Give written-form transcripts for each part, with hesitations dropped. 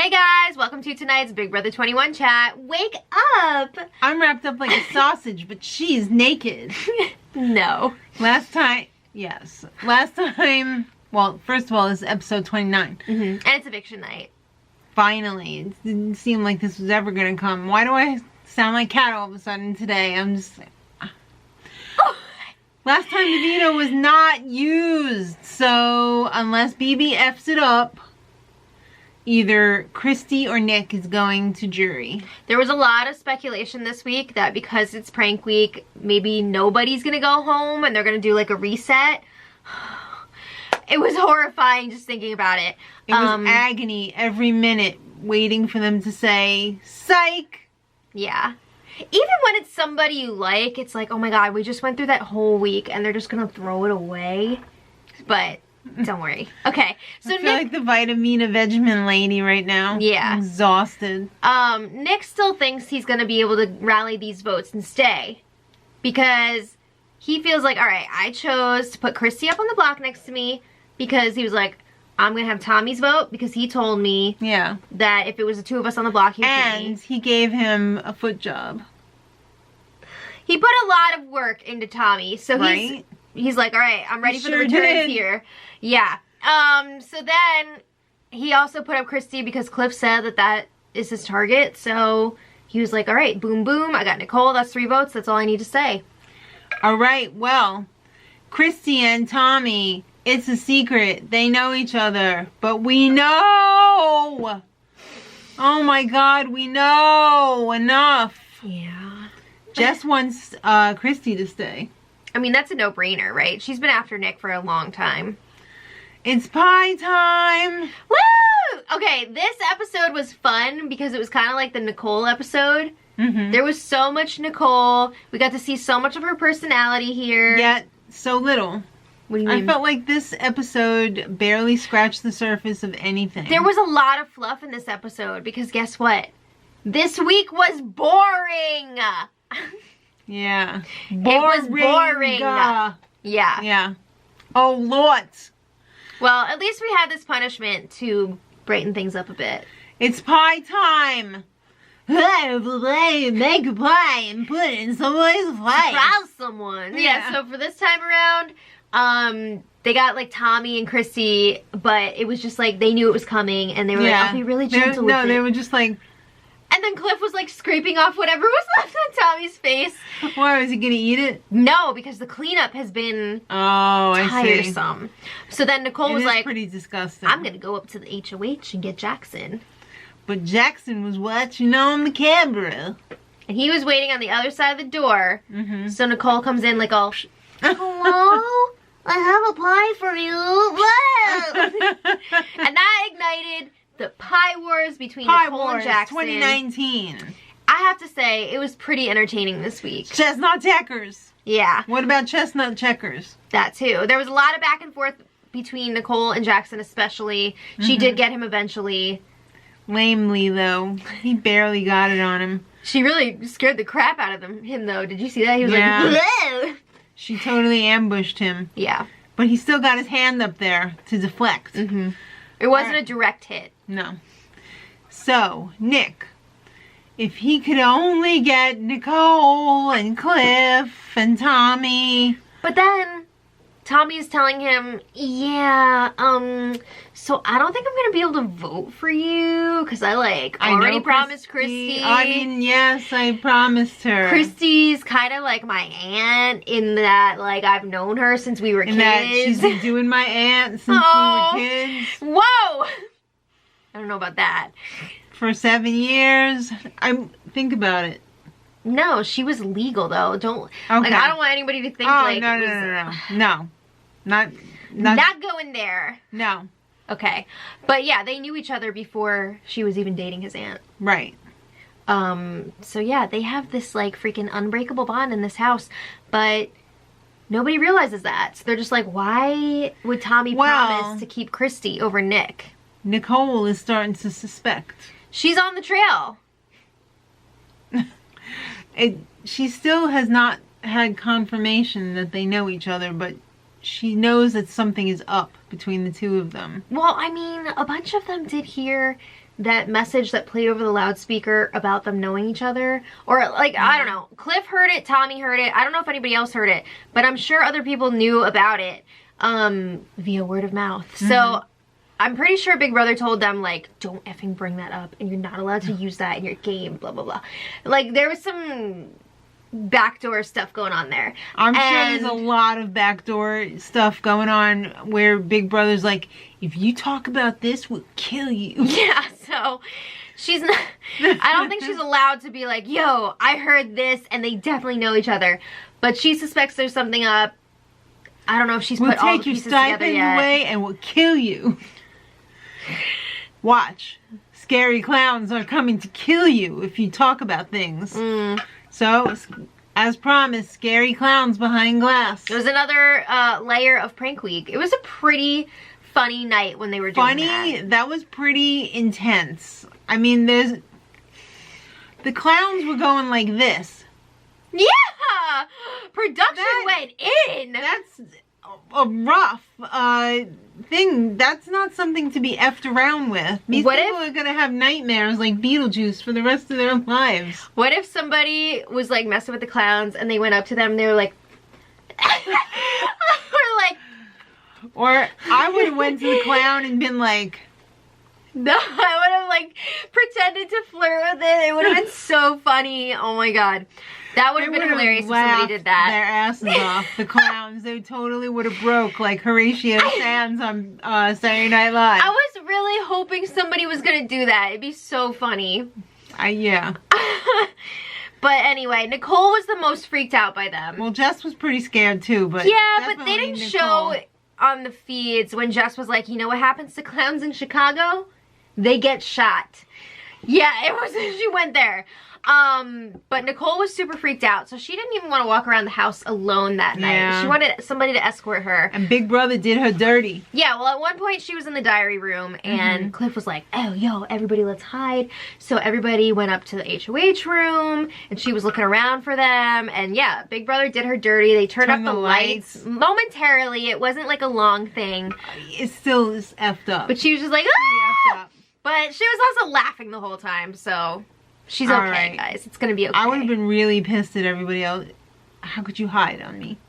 Hey guys, welcome to tonight's Big Brother 21 chat. Wake up! I'm wrapped up like a sausage, but she's naked. No. Last time, well, first of all, this is episode 29. And it's eviction night. Finally. It didn't seem like this was ever going to come. Why do I sound like Cat all of a sudden today? I'm just like... Last time the veto was not used, so unless BB F's it up, either Christy or Nick is going to jury. There was a lot of speculation this week that because it's prank week, maybe nobody's gonna go home and they're gonna do like a reset. It was horrifying just thinking about it. It was agony every minute waiting for them to say, psych! Yeah. Even when it's somebody you like, it's like, oh my god, we just went through that whole week and they're just gonna throw it away. But don't worry. Okay, so I feel like the Vitamina Vegemin lady right now. Yeah. I'm exhausted. Nick still thinks he's gonna be able to rally these votes and stay. Because he feels like, alright, I chose to put Christy up on the block next to me because he was like, I'm gonna have Tommy's vote because he told me that if it was the two of us on the block, he'd beat me. And he gave him a foot job. He put a lot of work into Tommy, so he's like, all right, I'm ready for the returns here. Yeah. So then he also put up Christy because Cliff said that that is his target. So he was like, all right, boom, boom. I got Nicole. That's 3 votes. That's all I need to say. All right. Well, Christy and Tommy, it's a secret. They know each other, but we know. Oh my God, we know enough. Yeah. Jess wants Christy to stay. I mean, that's a no-brainer, right? She's been after Nick for a long time. It's pie time! Woo! Okay, this episode was fun because it was kind of like the Nicole episode. There was so much Nicole. We got to see so much of her personality here. Yet, so little. What do you mean? I felt like this episode barely scratched the surface of anything. There was a lot of fluff in this episode because guess what? This week was boring! Yeah. It was boring. Yeah. Yeah. Oh, Lord. Well, at least we had this punishment to brighten things up a bit. It's pie time. Make a pie and put it in somebody's pie. Surprise someone. Yeah, so for this time around, they got like Tommy and Christy, but it was just like they knew it was coming and they were like, I'll be really gentle with it. No, they were just like... And then Cliff was like scraping off whatever was left on Tommy's face. Why, was he gonna eat it? No, because the cleanup has been tiresome. So then Nicole was like, pretty disgusting. I'm gonna go up to the HOH and get Jackson. But Jackson was watching on the camera. And he was waiting on the other side of the door. So Nicole comes in like all, hello? I have a pie for you. And that ignited the pie wars between Nicole and Jackson. 2019. I have to say, it was pretty entertaining this week. Chestnut checkers. Yeah. What about chestnut checkers? That too. There was a lot of back and forth between Nicole and Jackson especially. She did get him eventually. Lamely though. He barely got it on him. She really scared the crap out of him though. Did you see that? He was like, whoa! She totally ambushed him. Yeah. But he still got his hand up there to deflect. It wasn't a direct hit. No. So, Nick, if he could only get Nicole and Cliff and Tommy. But then Tommy's telling him, yeah, so I don't think I'm gonna be able to vote for you because I already promised Christy. I mean, yes, I promised her. Christy's kind of like my aunt in that, like, I've known her since we were kids. That she's been doing my aunt since we were kids. Whoa! I don't know about that. For 7 years. Think about it. No, she was legal though. Don't like I don't want anybody to think no. Not going there. No. Okay. But yeah, they knew each other before she was even dating his aunt. Right. So yeah, they have this like freaking unbreakable bond in this house, but nobody realizes that. So they're just like, why would Tommy promise to keep Christy over Nick? Nicole is starting to suspect. She's on the trail. She still has not had confirmation that they know each other, but she knows that something is up between the two of them. Well, I mean, a bunch of them did hear that message that played over the loudspeaker about them knowing each other. Or, like, I don't know. Cliff heard it, Tommy heard it. I don't know if anybody else heard it. But I'm sure other people knew about it via word of mouth. So, I'm pretty sure Big Brother told them, like, don't effing bring that up. And you're not allowed to use that in your game, blah, blah, blah. Like, there was some backdoor stuff going on there. I'm sure there's a lot of backdoor stuff going on where Big Brother's like, if you talk about this, we'll kill you. Yeah, so she's not, I don't think she's allowed to be like, yo, I heard this, and they definitely know each other. But she suspects there's something up. I don't know if she's put all the pieces together yet. We'll take your stipend away and we'll kill you. Watch. Scary clowns are coming to kill you if you talk about things. So, as promised, scary clowns behind glass. It was another layer of prank week. It was a pretty funny night when they were doing that. That was pretty intense. I mean, the clowns were going like this. Yeah! Production went in! That's a rough thing. That's not something to be effed around with. These people are gonna have nightmares like Beetlejuice for the rest of their lives. What if somebody was like messing with the clowns and they went up to them and they were like or I would have went to the clown and been like, no, I would have like pretended to flirt with it. It would have been so funny. Oh my god. That would have been hilarious if somebody did that. Their asses off. The clowns, they totally would have broke like Horatio Sands on Saturday Night Live. I was really hoping somebody was gonna do that. It'd be so funny. Yeah. But anyway, Nicole was the most freaked out by them. Well, Jess was pretty scared too, but yeah, but they didn't show on the feeds when Jess was like, you know what happens to clowns in Chicago? They get shot. Yeah, it was. She went there. But Nicole was super freaked out, so she didn't even want to walk around the house alone that night. She wanted somebody to escort her. And Big Brother did her dirty. Yeah, well, at one point she was in the diary room, and Cliff was like, oh, yo, everybody let's hide. So everybody went up to the HOH room, and she was looking around for them, and yeah, Big Brother did her dirty. They turned up the lights momentarily. It wasn't like a long thing. It still is effed up. But she was just like, ah! But she was also laughing the whole time, so she's okay, guys. It's gonna be okay. I would have been really pissed at everybody else. How could you hide on me?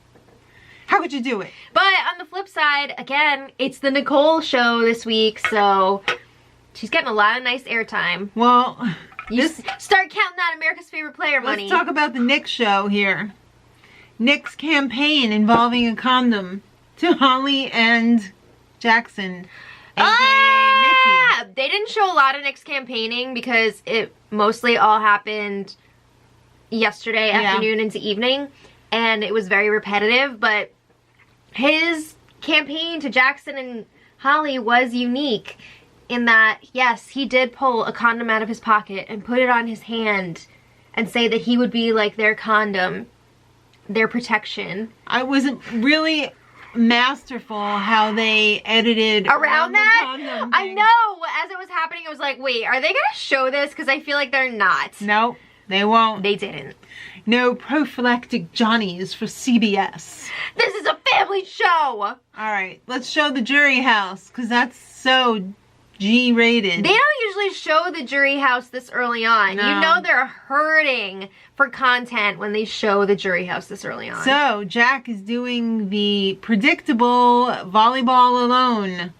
How could you do it? But on the flip side, again, it's the Nicole show this week, so she's getting a lot of nice airtime. Well, you start counting that America's Favorite Player money. Let's talk about the Nick show here. Nick's campaign involving a condom to Holly and Jackson. They didn't show a lot of Nick's campaigning because it mostly all happened yesterday afternoon into evening, and it was very repetitive, but his campaign to Jackson and Holly was unique in that, yes, he did pull a condom out of his pocket and put it on his hand and say that he would be like their condom, their protection. I wasn't really masterful how they edited around that. I know, as it was happening, I was like, wait, are they gonna show this? Because I feel like they're not. No, they won't. They didn't. No prophylactic Johnnies for CBS. This is a family show. Alright, let's show the jury house, because that's so G-rated. They don't usually show the jury house this early on. No. You know they're hurting for content when they show the jury house this early on. So, Jack is doing the predictable volleyball alone.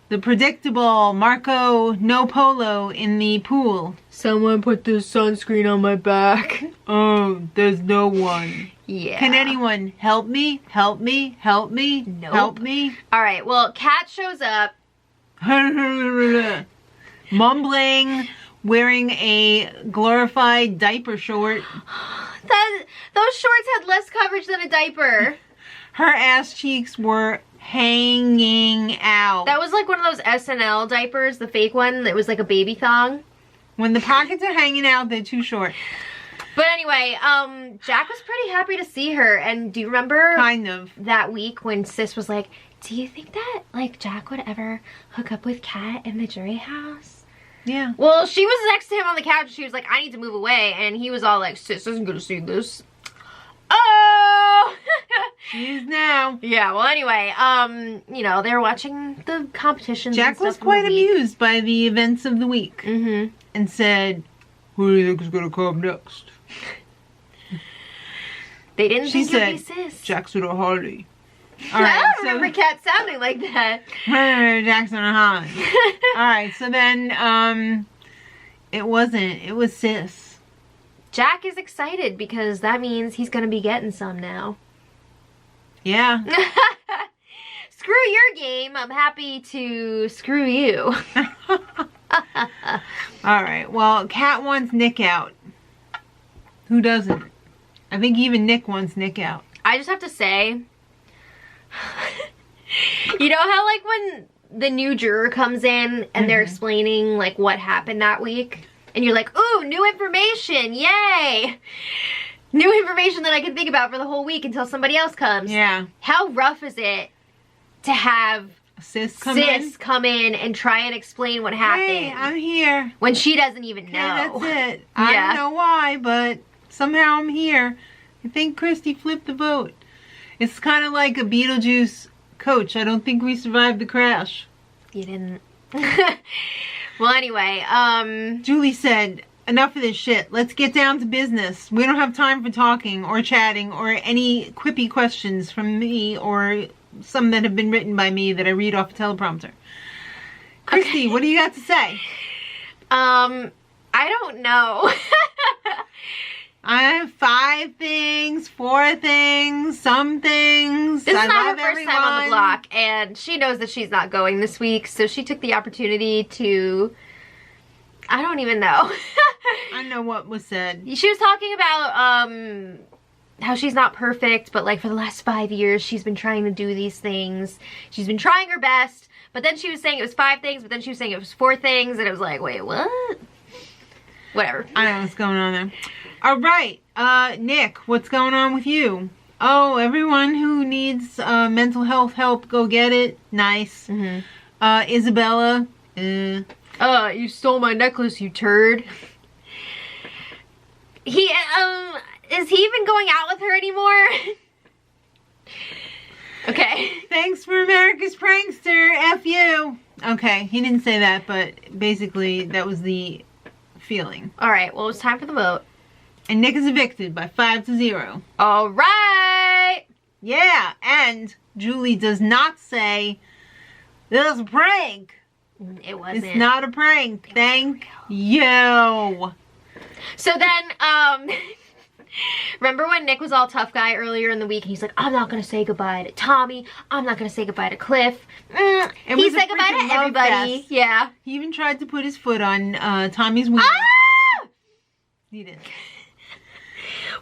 The predictable Marco no polo in the pool. Someone put this sunscreen on my back. Oh, there's no one. Yeah. Can anyone help me? Help me? Help me? Nope. Help me? Alright, well, Kat shows up. Mumbling, wearing a glorified diaper short. Those shorts had less coverage than a diaper. Her ass cheeks were hanging out. That was like one of those SNL diapers, the fake one that was like a baby thong. When the pockets are hanging out, they're too short. But anyway, Jack was pretty happy to see her. And do you remember kind of that week when Sis was like, do you think that like Jack would ever hook up with Kat in the jury house? Yeah. Well, she was next to him on the couch. She was like, I need to move away. And he was all like, Sis isn't going to see this. Oh! News now. Yeah, well, anyway, you know, they were watching the competitions. Jack was quite amused by the events of the week. And said, who do you think is going to come next? They didn't think said, it'd be Sis. Jackson or Harley. I don't remember Kat sounding like that. Jackson or Harley. Alright, so then, it wasn't. It was Sis. Jack is excited because that means he's going to be getting some now. Yeah. Screw your game. I'm happy to screw you. Alright, well, Kat wants Nick out. Who doesn't? I think even Nick wants Nick out. I just have to say, you know how like when the new juror comes in and they're explaining like what happened that week? And you're like, ooh, new information, yay! New information that I can think about for the whole week until somebody else comes. Yeah. How rough is it to have Sis come in and try and explain what happened? Hey, I'm here. When she doesn't even know. That's it. I don't know why, but somehow I'm here. I think Christy flipped the vote. It's kind of like a Beetlejuice coach. I don't think we survived the crash. You didn't. Well, anyway, Julie said, enough of this shit. Let's get down to business. We don't have time for talking or chatting or any quippy questions from me or some that have been written by me that I read off a teleprompter. Christy, what do you got to say? I don't know. I have 5 things, 4 things, some things. This is I not love her first everyone. time on the block, and she knows that she's not going this week, so she took the opportunity to... I don't even know. I know what was said. She was talking about how she's not perfect, but like for the last 5 years she's been trying to do these things. She's been trying her best, but then she was saying it was 5 things, but then she was saying it was 4 things, and it was like, wait, what? Whatever. I don't know what's going on there. All right, Nick, what's going on with you? Oh, everyone who needs mental health help, go get it. Nice. Isabella. You stole my necklace, you turd. He, is he even going out with her anymore? Okay. Thanks for America's Prankster, F you. Okay, he didn't say that, but basically that was the feeling. Alright, well it's time for the vote. And Nick is evicted by 5-0. Alright! Yeah, and Julie does not say, this is a prank. It wasn't. It's not a prank. Thank you. So then, remember when Nick was all tough guy earlier in the week and he's like, I'm not going to say goodbye to Tommy. I'm not going to say goodbye to Cliff. He said goodbye to everybody. Fest. Yeah. He even tried to put his foot on Tommy's wheel. Ah! He did.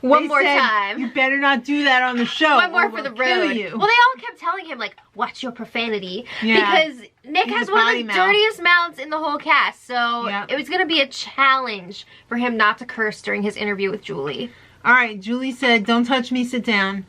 One more time. You better not do that on the show. One more for the road. You. Well, they all kept telling him, like, watch your profanity. Yeah. Because Nick has one of the dirtiest mouths in the whole cast. So it was going to be a challenge for him not to curse during his interview with Julie. All right. Julie said, don't touch me, sit down.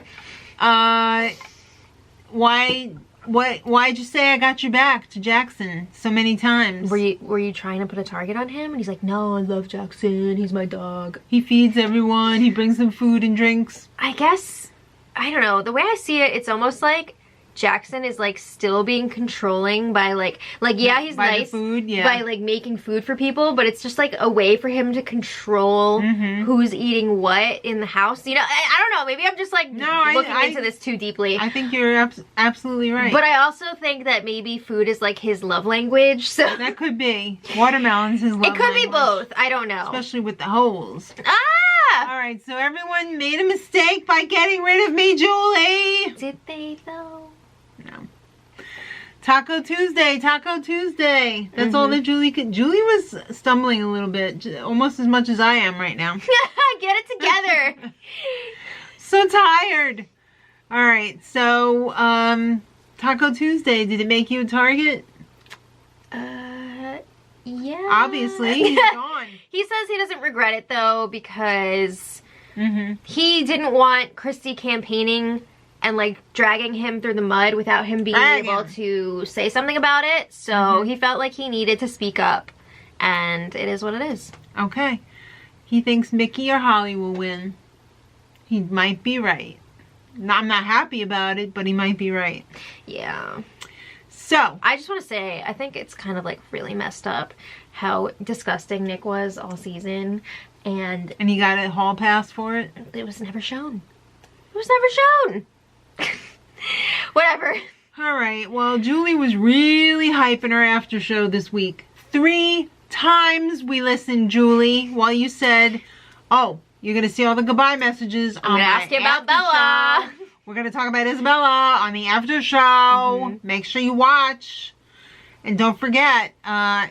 Why'd you say I got your back to Jackson so many times? Were you trying to put a target on him? And he's like, no, I love Jackson. He's my dog. He feeds everyone. He brings them food and drinks. I guess, I don't know. The way I see it, it's almost like Jackson is like still being controlling by like yeah, he's by nice the food, yeah. by like making food for people, but it's just like a way for him to control who's eating what in the house. You know, I don't know. Maybe I'm just like looking into this too deeply. I think you're absolutely right. But I also think that maybe food is like his love language. So that could be. Watermelon's his love language. It could be both. I don't know. Especially with the holes. Ah! All right, so everyone made a mistake by getting rid of me, Julie. Did they though? No. Taco Tuesday. That's all that Julie could. Julie was stumbling a little bit, almost as much as I am right now. Get it together. So tired. All right, so Taco Tuesday. Did it make you a target? Yeah. Obviously, he's gone. He says he doesn't regret it though because he didn't want Christy campaigning and like dragging him through the mud without him being able to say something about it. So he felt like he needed to speak up, and it is what it is. Okay. He thinks Mickey or Holly will win. He might be right. I'm not happy about it, but he might be right. Yeah. So, I just want to say, I think it's kind of like really messed up how disgusting Nick was all season. And he got a hall pass for it? It was never shown. It was never shown. Whatever. All right. Well, Julie was really hyping her after show this week. 3 times we listened, Julie, while you said, oh, you're going to see all the goodbye messages. I'm going to ask you about Bella. Show. We're going to talk about Isabella on the after show. Mm-hmm. Make sure you watch. And don't forget, as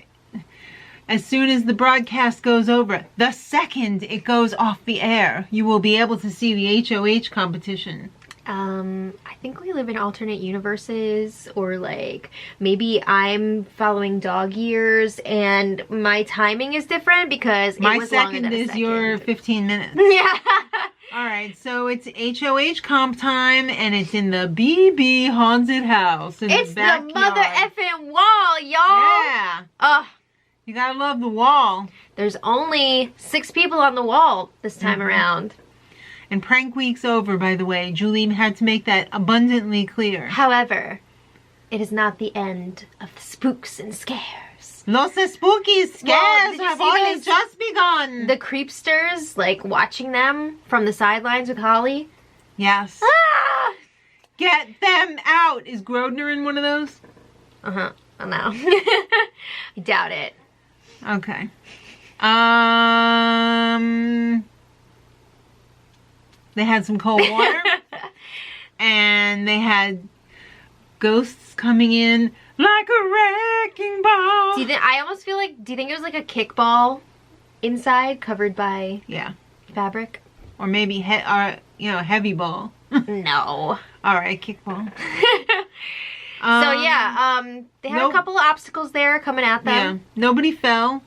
soon as the broadcast goes over, the second it goes off the air, you will be able to see the HOH competition. I think we live in alternate universes, or like maybe I'm following dog years and my timing is different because my it was longer second than a is second. your 15 minutes. Yeah. All right, so it's HOH comp time, and it's in the BB haunted house in It's the backyard. the mother effing wall, y'all. Yeah. Ugh. You gotta love the wall. There's only 6 people on the wall this time around. And prank week's over, by the way. Julie had to make that abundantly clear. However, it is not the end of the spooks and scares. Los spooky scares Well, have see only those- just begun. The creepsters, like watching them from the sidelines with Holly. Yes. Ah! Get them out. Is Grodner in one of those? Uh-huh. Oh, no. I doubt it. Okay. They had some cold water. And they had ghosts coming in like a wrecking ball. Do you think, I almost feel like, do you think it was like a kickball inside covered by fabric? Or maybe heavy ball. No. All right, kickball. So yeah, they had a couple of obstacles there coming at them. Yeah, nobody fell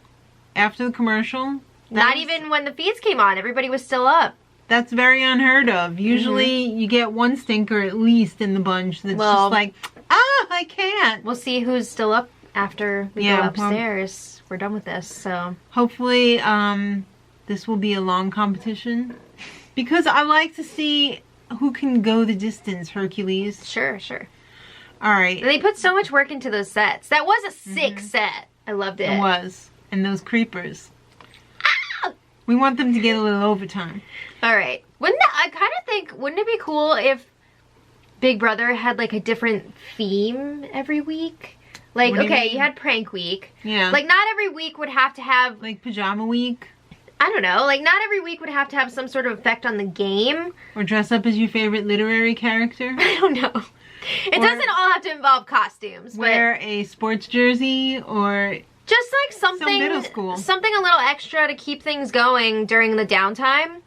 after the commercial. Not even when the feeds came on, everybody was still up. That's very unheard of. Usually you get one stinker at least in the bunch that's just like, I can't. We'll see who's still up after we go upstairs. We're done with this, so. Hopefully this will be a long competition. Because I like to see who can go the distance, Hercules. Sure, sure. All right. And they put so much work into those sets. That was a sick set. I loved it. It was. And those creepers. We want them to get a little overtime. All right. I kind of think, wouldn't it be cool if Big Brother had like a different theme every week? Like, okay, you had prank week. Yeah. Like, not every week would have to have... Like pajama week. I don't know. Like, not every week would have to have some sort of effect on the game. Or dress up as your favorite literary character. I don't know. It doesn't all have to involve costumes. Wear a sports jersey or... Just like something, middle school. Something a little extra to keep things going during the downtime.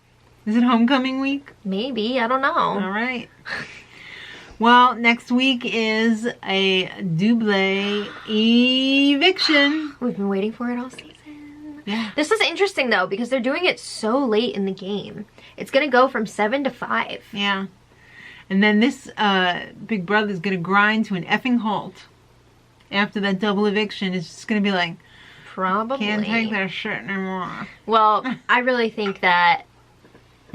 Is it homecoming week? Maybe, I don't know. All right. Well, next week is a double eviction. We've been waiting for it all season. Yeah. This is interesting though because they're doing it so late in the game. It's gonna go from 7 to 5. Yeah. And then this Big Brother's gonna grind to an effing halt. After that double eviction, it's just gonna be like, probably can't take that shit anymore. Well, I really think that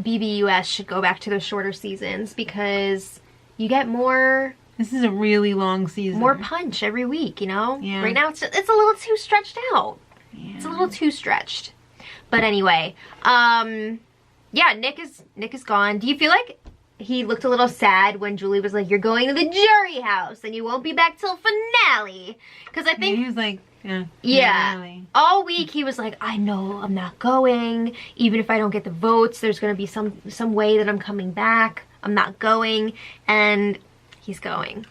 BBUS should go back to those shorter seasons because you get more. This is a really long season. More punch every week, you know. Yeah. Right now, it's a little too stretched out. Yeah. It's a little too stretched. But anyway, yeah, Nick is gone. Do you feel like he looked a little sad when Julie was like, "You're going to the jury house and you won't be back till finale"? Because I think he was like, yeah. Finale. All week he was like, "I know I'm not going. Even if I don't get the votes, there's gonna be some way that I'm coming back. I'm not going," and he's going.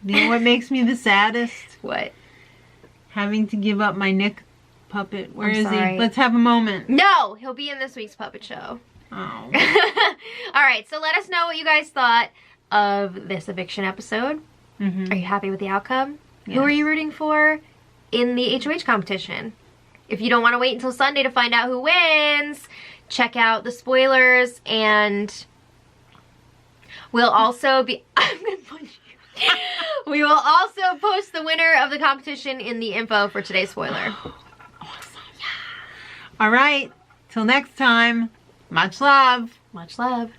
You know what makes me the saddest? What? Having to give up my Nick puppet. Where I'm is sorry. he? Let's have a moment. No, he'll be in this week's puppet show. Oh. All right, so let us know what you guys thought of this eviction episode. Mm-hmm. Are you happy with the outcome? Yes. Who are you rooting for in the HOH competition? If you don't want to wait until Sunday to find out who wins, check out the spoilers, and we'll also be... I'm gonna punch you. We will also post the winner of the competition in the info for today's spoiler. Awesome. All right. Till next time. Much love. Much love.